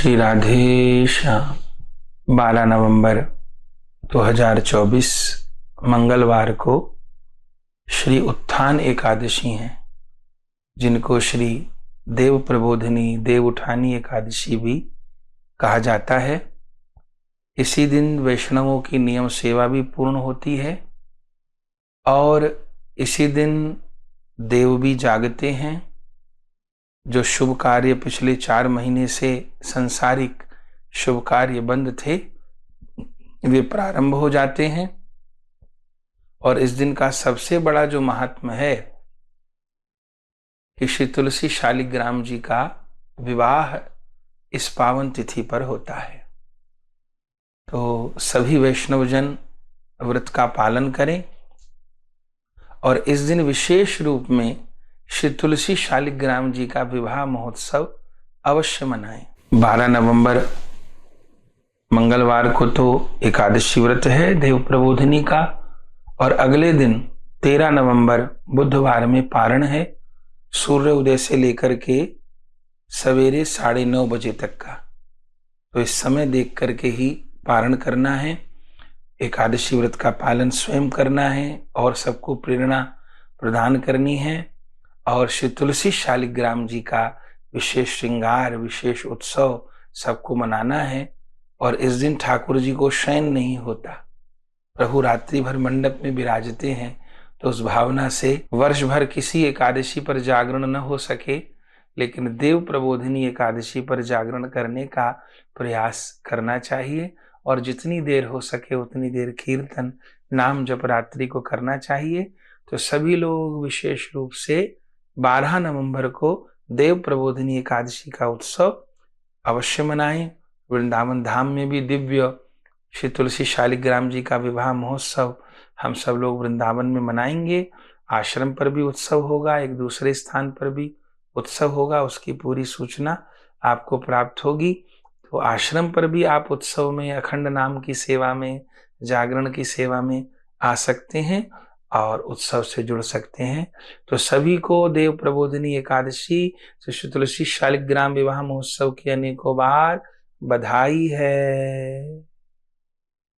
श्री राधे श्याम। 12 नवंबर 2024 मंगलवार को श्री उत्थान एकादशी है, जिनको श्री देव प्रबोधिनी देव उठानी एकादशी भी कहा जाता है। इसी दिन वैष्णवों की नियम सेवा भी पूर्ण होती है और इसी दिन देव भी जागते हैं। जो शुभ कार्य पिछले 4 महीने से सांसारिक शुभ कार्य बंद थे, वे प्रारंभ हो जाते हैं। और इस दिन का सबसे बड़ा जो महात्म है कि श्री तुलसी शालिग्राम जी का विवाह इस पावन तिथि पर होता है। तो सभी वैष्णवजन व्रत का पालन करें और इस दिन विशेष रूप में श्री तुलसी शालिग्राम जी का विवाह महोत्सव अवश्य मनाएं। 12 नवंबर मंगलवार को तो एकादशी व्रत है देव प्रबोधिनी का, और अगले दिन 13 नवंबर बुधवार में पारण है, सूर्य उदय से लेकर के सवेरे 9:30 बजे तक का। तो इस समय देख करके ही पारण करना है, एकादशी व्रत का पालन स्वयं करना है और सबको प्रेरणा प्रदान करनी है। और श्री तुलसी शालिग्राम जी का विशेष श्रृंगार, विशेष उत्सव सबको मनाना है। और इस दिन ठाकुर जी को शयन नहीं होता, प्रभु रात्रि भर मंडप में विराजते हैं। तो उस भावना से वर्ष भर किसी एकादशी पर जागरण न हो सके, लेकिन देव प्रबोधिनी एकादशी पर जागरण करने का प्रयास करना चाहिए और जितनी देर हो सके उतनी देर कीर्तन नाम जप रात्रि को करना चाहिए। तो सभी लोग विशेष रूप से 12 नवंबर को देव प्रबोधिनी एकादशी का उत्सव अवश्य मनाएं। वृंदावन धाम में भी दिव्य श्री तुलसी शालिग्राम जी का विवाह महोत्सव हम सब लोग वृंदावन में मनाएंगे। आश्रम पर भी उत्सव होगा, एक दूसरे स्थान पर भी उत्सव होगा, उसकी पूरी सूचना आपको प्राप्त होगी। तो आश्रम पर भी आप उत्सव में, अखंड नाम की सेवा में, जागरण की सेवा में आ सकते हैं और उत्सव से जुड़ सकते हैं। तो सभी को देव प्रबोधिनी एकादशी श्री तुलसी शालिग्राम विवाह महोत्सव की अनेकों बार बधाई है।